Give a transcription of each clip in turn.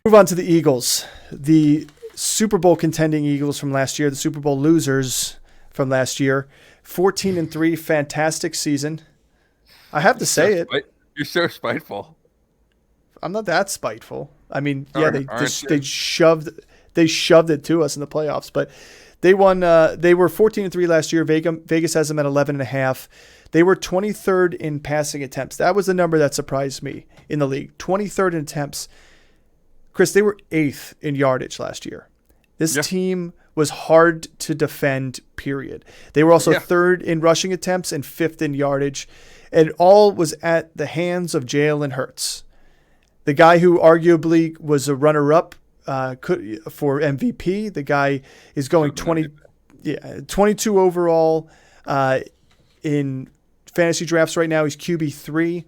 Move on to the Eagles, the Super Bowl contending Eagles from last year, the Super Bowl losers from last year. 14-3, fantastic season. I have to say it. You're so spiteful. I'm not that spiteful. I mean, they shoved it to us in the playoffs, but they won. They were 14-3 last year. Vegas has them at 11.5. They were 23rd in passing attempts. That was the number that surprised me in the league. 23rd in attempts. Chris, they were 8th in yardage last year. This team was hard to defend, period. They were also 3rd in rushing attempts and 5th in yardage. And all was at the hands of Jalen Hurts, the guy who arguably was a runner-up for MVP. The guy is going 22 overall in fantasy drafts right now. He's QB3.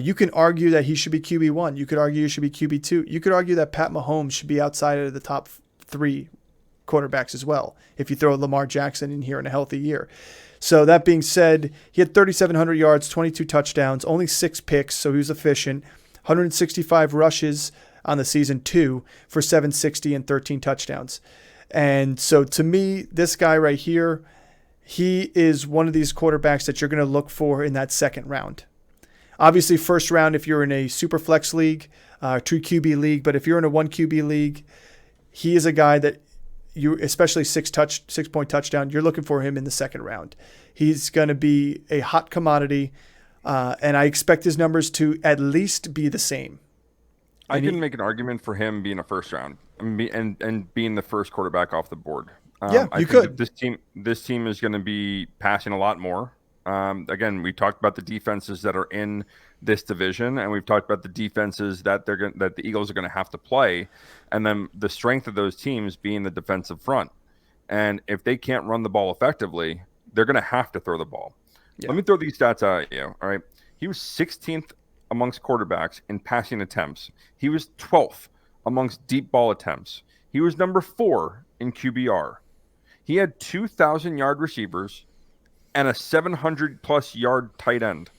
You can argue that he should be QB1. You could argue he should be QB2. You could argue that Pat Mahomes should be outside of the top 3 quarterbacks as well, if you throw Lamar Jackson in here in a healthy year. So that being said, he had 3,700 yards, 22 touchdowns, only 6 picks, so he was efficient. 165 rushes on the season, 2 for 760 and 13 touchdowns. And so to me, this guy right here, he is one of these quarterbacks that you're going to look for in that second round. Obviously, first round if you're in a super flex league, 2 QB league, but if you're in a 1 QB league, he is a guy that you, especially 6-point touchdown, you're looking for him in the second round. He's going to be a hot commodity, and I expect his numbers to at least be the same. I can make an argument for him being a first round and being the first quarterback off the board. You could. This team is going to be passing a lot more. Again, we talked about the defenses that are in this division, and we've talked about the defenses that that the Eagles are going to have to play, and then the strength of those teams being the defensive front. And if they can't run the ball effectively, they're going to have to throw the ball. Yeah. Let me throw these stats at you. All right, he was 16th amongst quarterbacks in passing attempts. He was 12th amongst deep ball attempts. He was number 4 in QBR. He had 2,000-yard receivers and a 700-plus yard tight end.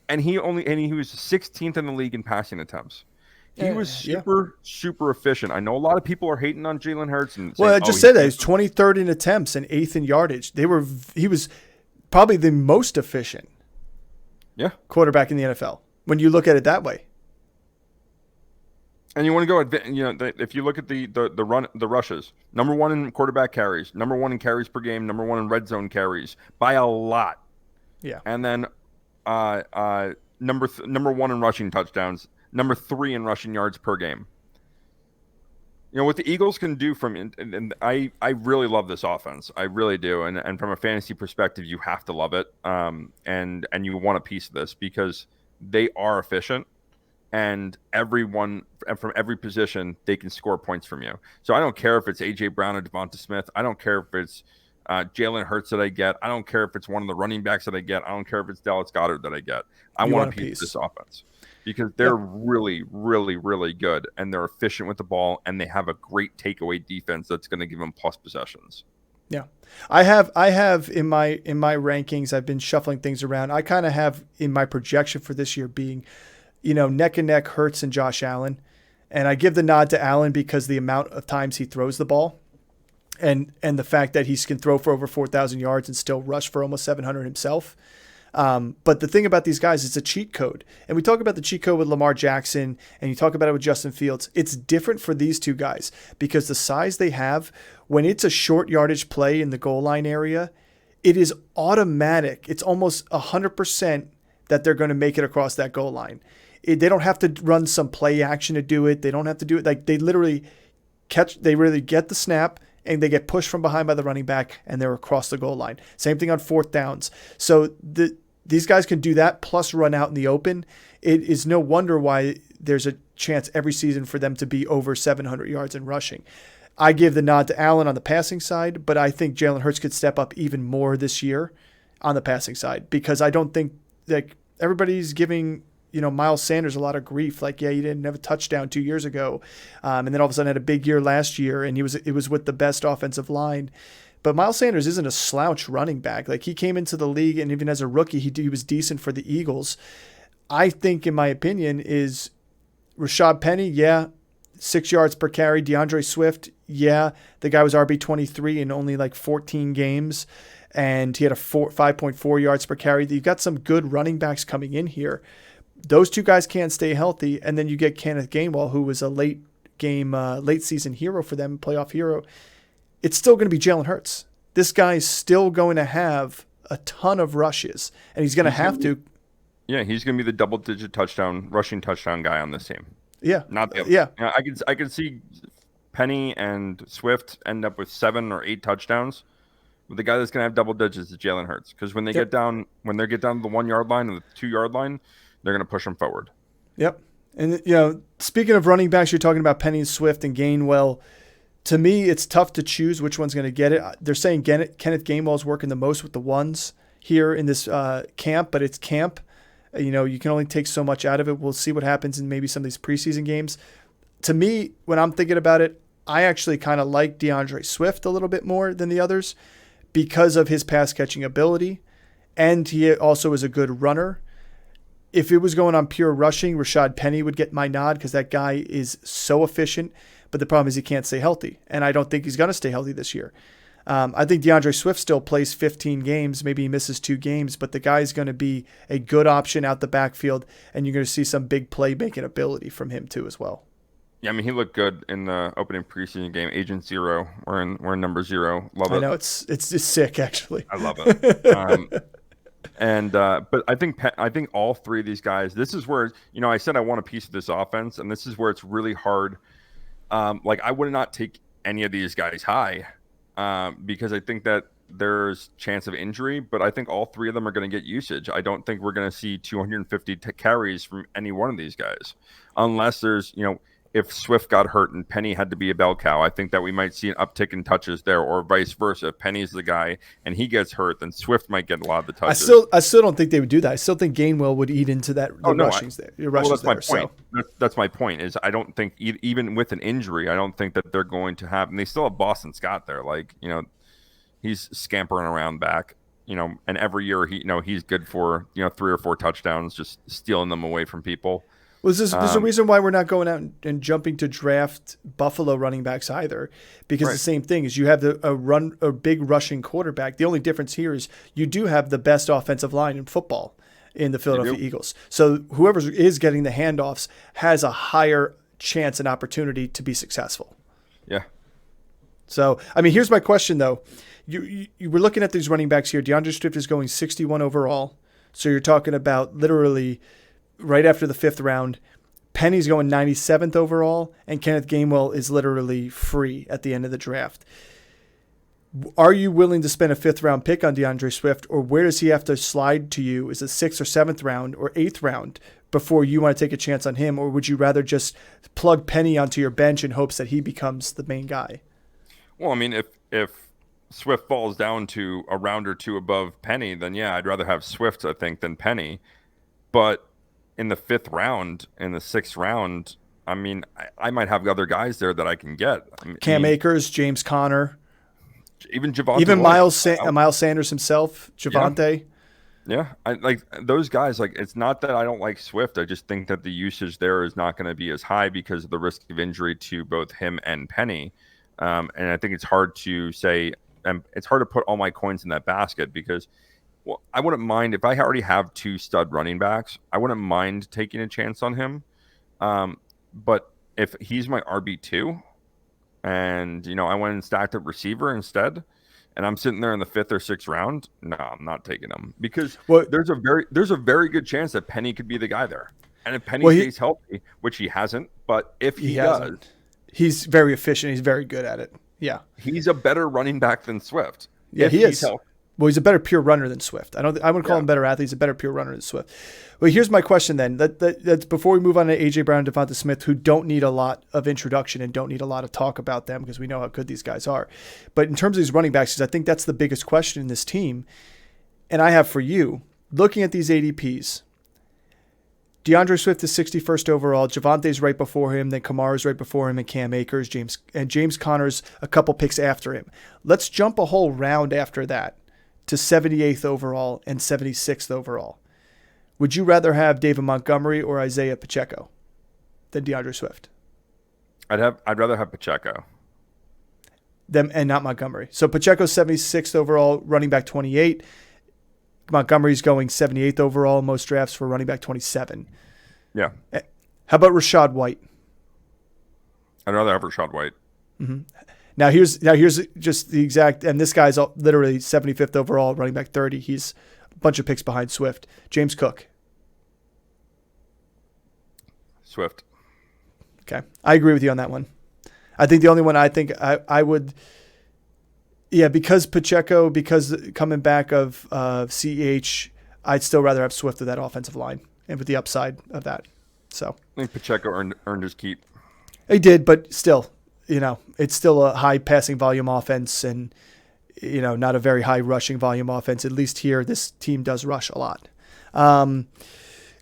And he was 16th in the league in passing attempts. He was super efficient. I know a lot of people are hating on Jalen Hurts. I just said that. He's 23rd in attempts and 8th in yardage. He was probably the most efficient quarterback in the NFL when you look at it that way. And you want to go, if you look at the rushes, number 1 in quarterback carries, number 1 in carries per game, number 1 in red zone carries by a lot. Yeah. And then number 1 in rushing touchdowns, number 3 in rushing yards per game. You know what the Eagles can do and I really love this offense. I really do. And from a fantasy perspective, you have to love it. And you want a piece of this because they are efficient. And everyone from every position, they can score points from you. So I don't care if it's A.J. Brown or Devonte Smith. I don't care if it's Jalen Hurts that I get. I don't care if it's one of the running backs that I get. I don't care if it's Dallas Goedert that I get. I want a piece of this offense because they're really, really, really good. And they're efficient with the ball. And they have a great takeaway defense that's going to give them plus possessions. Yeah. I have in my rankings, I've been shuffling things around. I kind of have in my projection for this year being neck and neck Hurts and Josh Allen. And I give the nod to Allen because the amount of times he throws the ball and the fact that he can throw for over 4,000 yards and still rush for almost 700 himself. But the thing about these guys, it's a cheat code. And we talk about the cheat code with Lamar Jackson and you talk about it with Justin Fields. It's different for these two guys because the size they have, when it's a short yardage play in the goal line area, it is automatic. It's almost 100% that they're going to make it across that goal line. They don't have to run some play action to do it. They don't have to do it. Like they really get the snap and they get pushed from behind by the running back and they're across the goal line. Same thing on 4th downs. So these guys can do that plus run out in the open. It is no wonder why there's a chance every season for them to be over 700 yards in rushing. I give the nod to Allen on the passing side, but I think Jalen Hurts could step up even more this year on the passing side because I don't think everybody's giving Miles Sanders a lot of grief. Like, yeah, you didn't have a touchdown 2 years ago. And then all of a sudden had a big year last year and it was with the best offensive line. But Miles Sanders isn't a slouch running back. Like he came into the league and even as a rookie, he was decent for the Eagles. I think, in my opinion, is Rashaad Penny. Yeah, 6 yards per carry. Deandre Swift, yeah, the guy was RB23 in only like 14 games, and he had a 5.4 yards per carry. You've got some good running backs coming in here. Those two guys can't stay healthy, and then you get Kenneth Gainwell, who was a late season hero for them, playoff hero. It's still going to be Jalen Hurts. This guy's still going to have a ton of rushes, and he's going to have to. Yeah, he's going to be the double-digit rushing touchdown guy on this team. Yeah, not the other. Yeah. I could see Penny and Swift end up with 7 or 8 touchdowns. But the guy that's going to have double digits is Jalen Hurts, because when they get down to the 1 yard line or the 2 yard line, they're going to push them forward. Yep. And speaking of running backs, you're talking about Penny and Swift and Gainwell. To me, it's tough to choose which one's going to get it. They're saying Kenneth Gainwell's working the most with the ones here in this camp, but it's camp. You can only take so much out of it. We'll see what happens in maybe some of these preseason games. To me, when I'm thinking about it, I actually kind of like DeAndre Swift a little bit more than the others because of his pass catching ability, and he also is a good runner. If it was going on pure rushing, Rashaad Penny would get my nod because that guy is so efficient. But the problem is he can't stay healthy, and I don't think he's going to stay healthy this year. I think DeAndre Swift still plays 15 games. Maybe he misses 2 games, but the guy's going to be a good option out the backfield, and you're going to see some big playmaking ability from him too as well. Yeah, I mean, he looked good in the opening preseason game. Agent 0, we're in number 0. Love it. I know it's sick actually. I love it. But I think all 3 of these guys. This is where I said I want a piece of this offense, and this is where it's really hard. I would not take any of these guys high because I think that there's chance of injury, but I think all 3 of them are going to get usage. I don't think we're going to see 250 carries from any one of these guys, unless there's, if Swift got hurt and Penny had to be a bell cow. I think that we might see an uptick in touches there, or vice versa. If Penny's the guy and he gets hurt, then Swift might get a lot of the touches. I still don't think they would do that. I still think Gainwell would eat into that. That's my point. That's my point. Is I don't think even with an injury, I don't think that they're going to have. And they still have Boston Scott there. He's scampering around back. And every year he's good for 3 or 4 touchdowns, just stealing them away from people. Well, there's a reason why we're not going out and jumping to draft Buffalo running backs either, because the same thing is you have a big rushing quarterback. The only difference here is you do have the best offensive line in football in the Philadelphia Eagles. So whoever is getting the handoffs has a higher chance and opportunity to be successful. Yeah. So, I mean, here's my question though. You were looking at these running backs here. DeAndre Swift is going 61 overall. So you're talking about literally right after the 5th round. Penny's going 97th overall, and Kenneth Gainwell is literally free at the end of the draft. Are you willing to spend a 5th round pick on DeAndre Swift, or where does he have to slide to you? Is it 6th or 7th round or 8th round before you want to take a chance on him, or would you rather just plug Penny onto your bench in hopes that he becomes the main guy? Well, I mean, if Swift falls down to a round or 2 above Penny, then yeah, I'd rather have Swift, I think, than Penny. But in the 5th round, in the 6th round, I mean, I might have other guys there that I can get. Cam Akers, James Conner, even Javonte, even Miles Sanders himself, Devonte. Yeah, I like those guys. Like, it's not that I don't like Swift. I just think that the usage there is not going to be as high because of the risk of injury to both him and Penny. And I think it's hard to say. It's hard to put all my coins in that basket because. Well, I wouldn't mind if I already have 2 stud running backs. I wouldn't mind taking a chance on him. But if he's my RB2 and, I went and stacked up receiver instead, and I'm sitting there in the 5th or 6th round, no, I'm not taking him because there's a very good chance that Penny could be the guy there. And if Penny stays healthy, which he hasn't, but if he does, he's very efficient. He's very good at it. Yeah. He's a better running back than Swift. Yeah, he is. Healthy. Well, he's a better pure runner than Swift. I wouldn't call him a better athlete. He's a better pure runner than Swift. Well, here's my question then. That's before we move on to A.J. Brown and Devonte Smith, who don't need a lot of introduction and don't need a lot of talk about them because we know how good these guys are. But in terms of these running backs, I think that's the biggest question in this team. And I have for you, looking at these ADPs, DeAndre Swift is 61st overall. Javonte's right before him. Then Kamara's right before him, and Cam Akers, James Conner's a couple picks after him. Let's jump a whole round after that to 78th overall and 76th overall. Would you rather have David Montgomery or Isaiah Pacheco than DeAndre Swift? I'd rather have Pacheco. Them and not Montgomery. So Pacheco's 76th overall, running back 28. Montgomery's going 78th overall in most drafts for running back 27. Yeah. How about Rashaad White? I'd rather have Rashaad White. Mm-hmm. Now here's just the exact, and this guy's literally 75th overall, running back 30. He's a bunch of picks behind Swift. James Cook. Swift. Okay. I agree with you on that one. I think the only one I think I would, because Pacheco, because coming back of CEH, I'd still rather have Swift with that offensive line and with the upside of that. So I think Pacheco earned his keep. He did, but still, it's still a high passing volume offense and, not a very high rushing volume offense. At least here, this team does rush a lot.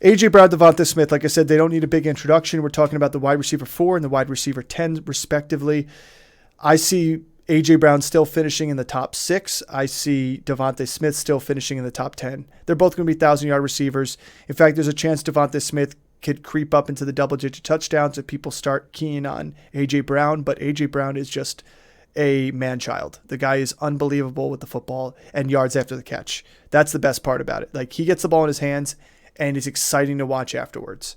A.J. Brown, Devonte Smith, like I said, they don't need a big introduction. We're talking about the wide receiver 4 and the wide receiver 10, respectively. I see A.J. Brown still finishing in the top 6. I see Devonte Smith still finishing in the top 10. They're both going to be 1,000-yard receivers. In fact, there's a chance Devonte Smith could creep up into the double-digit touchdowns if people start keying on A.J. Brown, but A.J. Brown is just a man-child. The guy is unbelievable with the football and yards after the catch. That's the best part about it. Like, he gets the ball in his hands, and it's exciting to watch afterwards.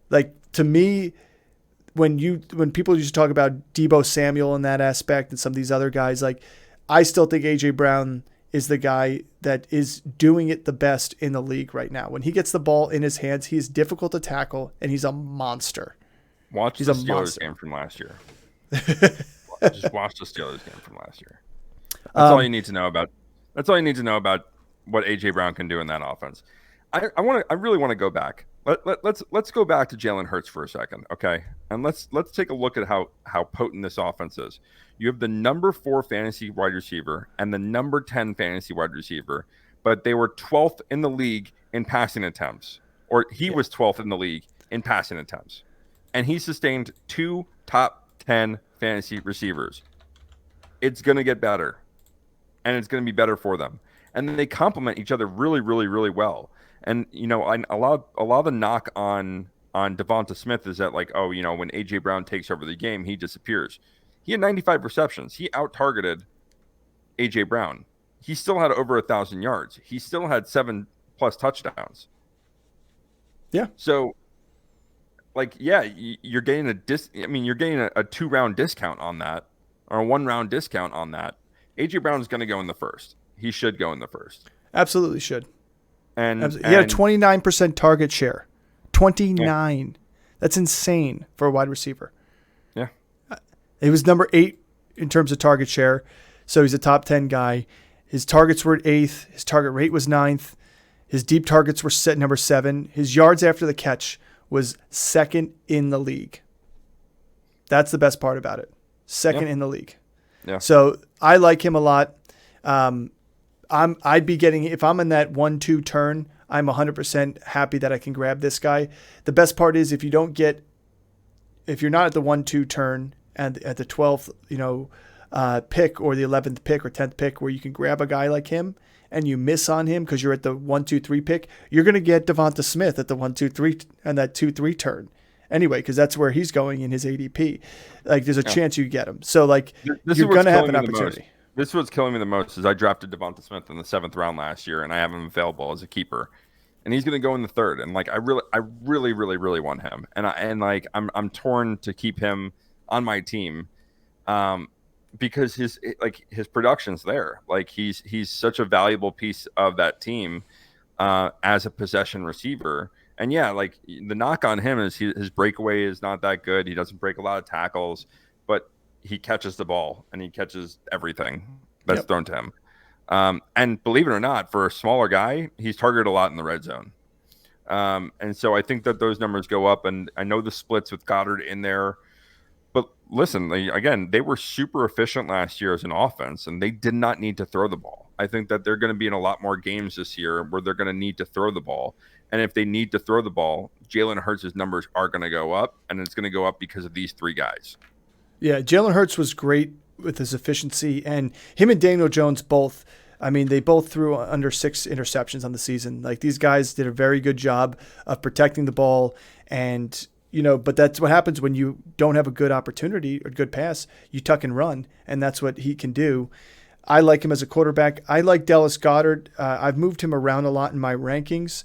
Like, to me, when people used to talk about Deebo Samuel in that aspect and some of these other guys, like, I still think A.J. Brown is the guy that is doing it the best in the league right now. When he gets the ball in his hands, he is difficult to tackle, and he's a monster. Watch the Steelers game from last year. Just watch the Steelers game from last year. That's all you need to know about. That's all you need to know about what A.J. Brown can do in that offense. I really want to go back. Let's go back to Jalen Hurts for a second, okay? And let's take a look at how potent this offense is. You have the number 4 fantasy wide receiver and the number 10 fantasy wide receiver, but they were 12th in the league in passing attempts, or he was 12th in the league in passing attempts, and he sustained 2 top 10 fantasy receivers. It's going to get better, and it's going to be better for them, and then they complement each other really, really, really well. And, a lot of the knock on Devonta Smith is that, like, when A.J. Brown takes over the game, he disappears. He had 95 receptions. He out-targeted A.J. Brown. He still had over 1,000 yards. He still had 7+ touchdowns. Yeah. So, you're getting you're getting a 2-round discount on that, or a 1-round discount on that. A.J. Brown's going to go in the first. He should go in the first. Absolutely should. And he had a 29% target share. 29. Yeah. That's insane for a wide receiver. Yeah. He was number 8 in terms of target share, so he's a top 10 guy. His targets were at 8th. His target rate was 9th. His deep targets were set number 7. His yards after the catch was 2nd in the league. That's the best part about it. 2nd in the league. Yeah. So I like him a lot. I'd be getting, if I'm in that 1-2 turn, I'm 100% happy that I can grab this guy. The best part is if you're not at the 1-2 turn and at the 12th, pick or the 11th pick or 10th pick where you can grab a guy like him and you miss on him because you're at the 1-2-3 pick, you're going to get Devonta Smith at the 1-2-3 and that 2-3 turn anyway, because that's where he's going in his ADP. Like, there's a chance you get him. So, like, you're going to have an opportunity. This is what's killing me the most is I drafted Devonta Smith in the 7th round last year, and I have him available as a keeper, and he's going to go in the 3rd. And like, I really, really, really want him, and I'm torn to keep him on my team, because his production's there. Like, he's such a valuable piece of that team as a possession receiver. And yeah, like, the knock on him is his breakaway is not that good. He doesn't break a lot of tackles, but he catches the ball and he catches everything that's thrown to him. And believe it or not, for a smaller guy, he's targeted a lot in the red zone. And so I think that those numbers go up, and I know the splits with Goddard in there, but listen, they were super efficient last year as an offense, and they did not need to throw the ball. I think that they're going to be in a lot more games this year where they're going to need to throw the ball. And if they need to throw the ball, Jalen Hurts' numbers are going to go up, and it's going to go up because of these 3 guys. Yeah, Jalen Hurts was great with his efficiency, and him and Daniel Jones both, they both threw under 6 interceptions on the season. Like, these guys did a very good job of protecting the ball and but that's what happens when you don't have a good opportunity or good pass. You tuck and run, and that's what he can do. I like him as a quarterback. I like Dallas Goedert. I've moved him around a lot in my rankings.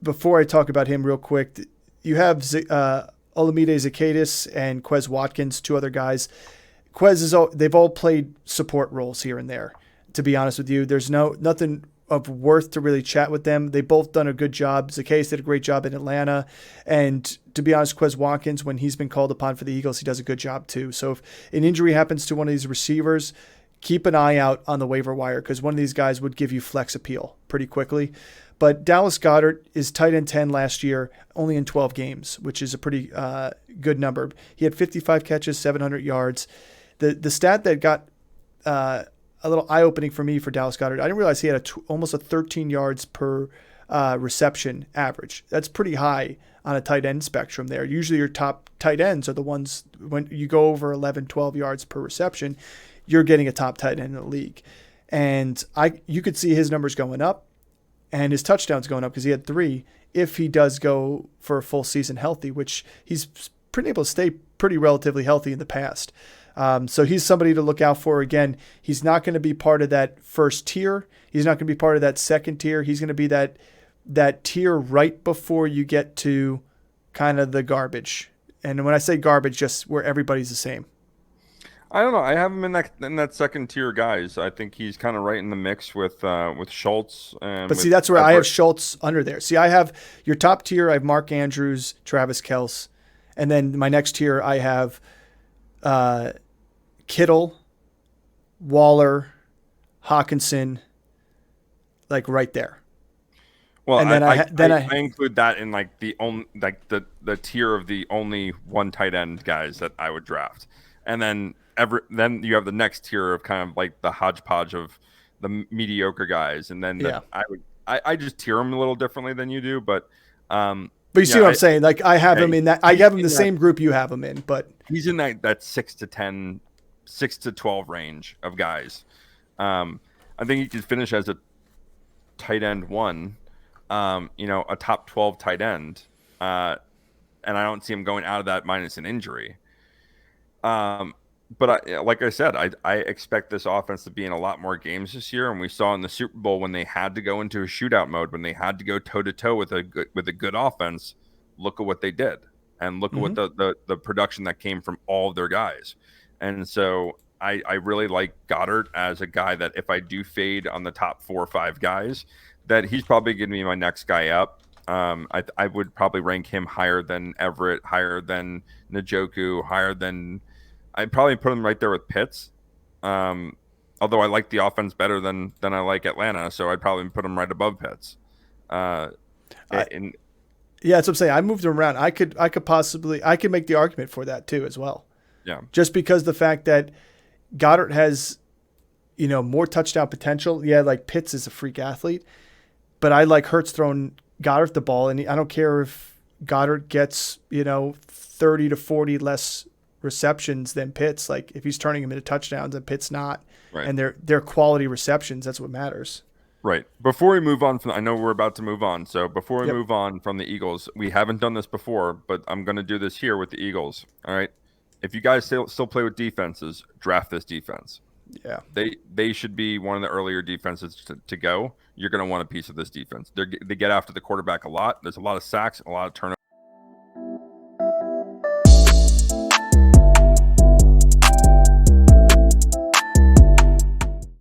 Before I talk about him real quick, you have Olamide Zacchaeus and Quez Watkins, two other guys. They've all played support roles here and there. To be honest with you, there's nothing of worth to really chat with them. They both done a good job. Zacchaeus did a great job in Atlanta. And to be honest, Quez Watkins, when he's been called upon for the Eagles, he does a good job too. So if an injury happens to one of these receivers, keep an eye out on the waiver wire because one of these guys would give you flex appeal pretty quickly. But Dallas Goedert is tight end 10 last year, only in 12 games, which is a pretty good number. He had 55 catches, 700 yards. The stat that got a little eye-opening for me for Dallas Goedert, I didn't realize he had almost a 13 yards per reception average. That's pretty high on a tight end spectrum there. Usually your top tight ends are the ones, when you go over 11, 12 yards per reception, you're getting a top tight end in the league. And you could see his numbers going up and his touchdowns going up because he had 3 if he does go for a full season healthy, which he's been able to stay pretty relatively healthy in the past. So he's somebody to look out for. Again, he's not going to be part of that first tier. He's not going to be part of that second tier. He's going to be that tier right before you get to kind of the garbage. And when I say garbage, just where everybody's the same. I don't know. I have him in that second tier guys. I think he's kind of right in the mix with Schultz. But see, that's where I have Schultz under there. See, I have your top tier. I have Mark Andrews, Travis Kelce, and then my next tier I have Kittle, Waller, Hawkinson, like right there. Well, and then I include that in like the tier of the only one tight end guys that I would draft, and then you have the next tier of kind of like the hodgepodge of the mediocre guys, and then I just tier them a little differently than you do, but you see what I'm saying? Like I have him in that. I have him the same group you have him in, but he's in that 6 to 10, 6 to 12 range of guys. I think he could finish as a tight end 1, a top 12 tight end, and I don't see him going out of that minus an injury. But like I said, I expect this offense to be in a lot more games this year, and we saw in the Super Bowl when they had to go into a shootout mode, when they had to go toe to toe with a good offense. Look at what they did, and look at what the production that came from all of their guys. And so I really like Goddard as a guy that if I do fade on the top 4 or 5 guys, that he's probably going to be my next guy up. I would probably rank him higher than Everett, higher than Njoku, higher than. I'd probably put him right there with Pitts. Although I like the offense better than I like Atlanta, so I'd probably put him right above Pitts. Yeah, that's what I'm saying. I moved him around. I could make the argument for that too as well. Yeah. Just because the fact that Goddard has, more touchdown potential. Yeah, like Pitts is a freak athlete, but I like Hurts throwing Goddard the ball, and I don't care if Goddard gets 30 to 40 less receptions than Pitts. Like if he's turning them into touchdowns and Pitts not, right. And they're quality receptions. That's what matters. Right. Before we move on I know we're about to move on. So before we move on from the Eagles, we haven't done this before, but I'm going to do this here with the Eagles. All right. If you guys still play with defenses, draft this defense. Yeah. They should be one of the earlier defenses to go. You're going to want a piece of this defense. They get after the quarterback a lot. There's a lot of sacks, a lot of turnovers.